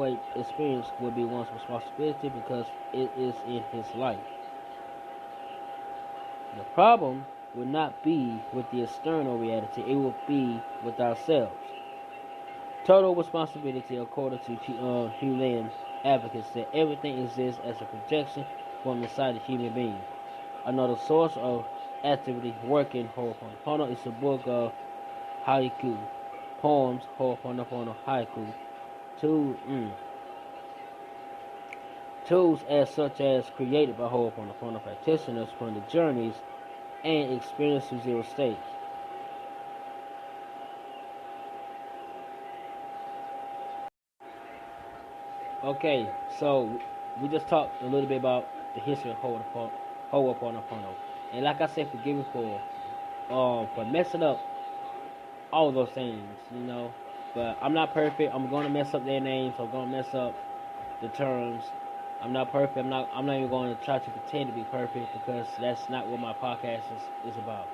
way experience would be one's responsibility because it is in his life. The problem would not be with the external reality, it will be with ourselves. Total responsibility, according to human advocates, that everything exists as a projection from inside the human being. Another source of activity working Ho'oponopono is a book of haiku, poems, Ho'oponopono haiku, tools as such as created by Ho'oponopono practitioners from the journeys and experience to zero states. Okay, so we just talked a little bit about the history of Ho'oponopono. And like I said, forgive me for messing up all those things. But I'm not perfect. I'm gonna mess up their names. I'm gonna mess up the terms. I'm not perfect. I'm not even going to try to pretend to be perfect because that's not what my podcast is about.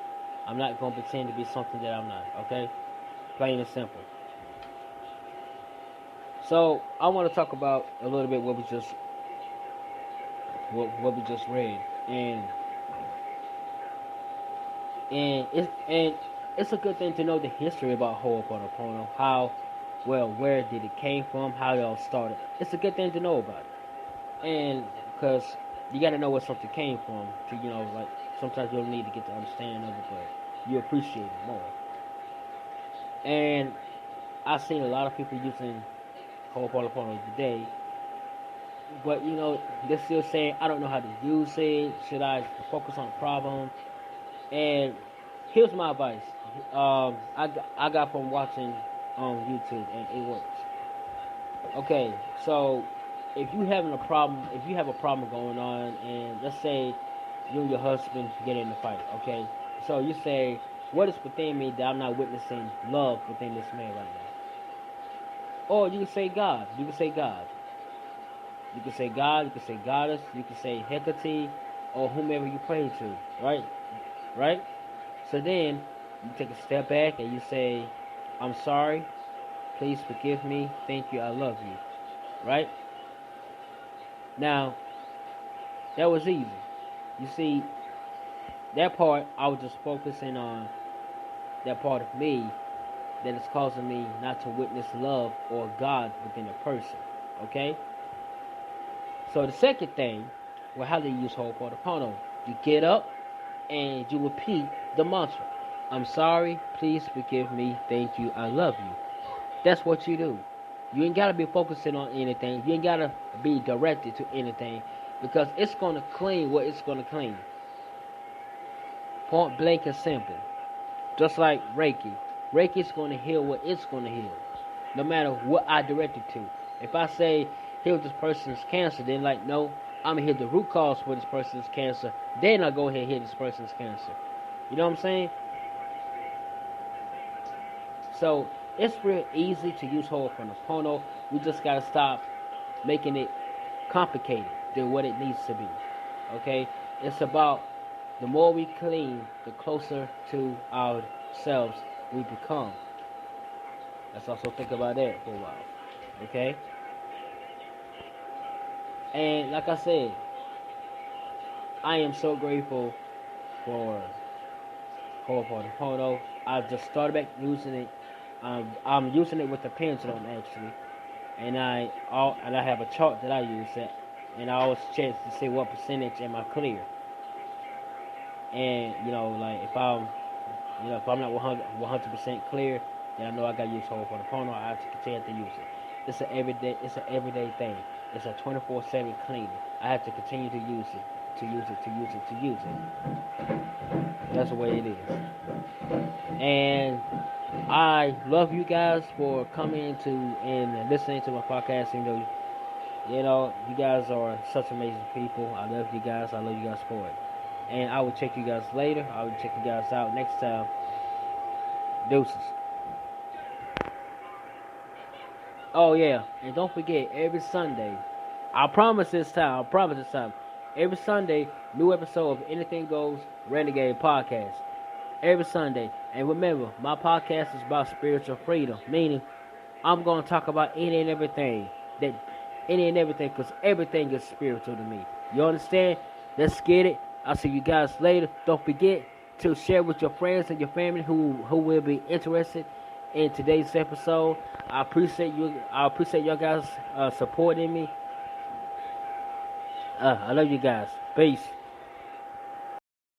I'm not going to pretend to be something that I'm not. Okay, plain and simple. So I want to talk about a little bit what we just read, and it's a good thing to know the history about Ho'oponopono, where did it came from, how it all started. It's a good thing to know about it, and because you got to know where something came from to like sometimes you don't need to get the understanding of it, but you appreciate it more. And I've seen a lot of people using Ho'oponopono today, but they're still saying, I don't know how to use it. Should I focus on the problem? And here's my advice. I got from watching on YouTube, and it works. Okay, so if you have a problem going on, and let's say you and your husband get in a fight, okay? So you say, what is within me that I'm not witnessing love within this man right now? Or you can say God. You can say God. You can say God. You can say Goddess. You can say Hecate, or whomever you pray to. Right? Right? So then you take a step back and you say, I'm sorry. Please forgive me. Thank you. I love you. Right? Now, that was easy. You see, that part, I was just focusing on that part of me that is causing me not to witness love or God within a person. Okay? So the second thing, well, how do you use Ho'oponopono? You get up and you repeat the mantra. I'm sorry, please forgive me, thank you, I love you. That's what you do. You ain't gotta be focusing on anything. You ain't gotta be directed to anything, because it's gonna clean what it's gonna clean. Point blank and simple. Just like Reiki. Reiki's going to heal what it's going to heal, no matter what I direct it to. If I say, heal this person's cancer, then no, I'm going to heal the root cause for this person's cancer, then I'll go ahead and heal this person's cancer. You know what I'm saying? So, it's real easy to use Ho'oponopono. We just got to stop making it complicated than what it needs to be. Okay? It's about the more we clean, the closer to ourselves we become. Let's also think about that for a while. Okay? And like I said, I am so grateful for Ho'oponopono. I just started back using it. I'm using it with the pendulum actually, and I have a chart that I use that, and I always check to see what percentage am I clear. And if I'm not 100% clear, then I know I gotta use Ho'oponopono. I have to continue to use it. It's an everyday thing. It's a 24/7 cleaning. I have to continue to use it. That's the way it is. And I love you guys for coming to and listening to my podcast. You guys are such amazing people. I love you guys. I love you guys for it. And I will check you guys later. I will check you guys out next time. Deuces. Oh yeah, and don't forget, every Sunday, I promise this time, every Sunday, new episode of Anything Goes Renegade Podcast. Every Sunday. And remember, my podcast is about spiritual freedom, meaning I'm going to talk about any and everything. that any and everything, because everything is spiritual to me. You understand? Let's get it. I'll see you guys later. Don't forget to share with your friends and your family who will be interested in today's episode. I appreciate you. I appreciate y'all guys supporting me. I love you guys. Peace.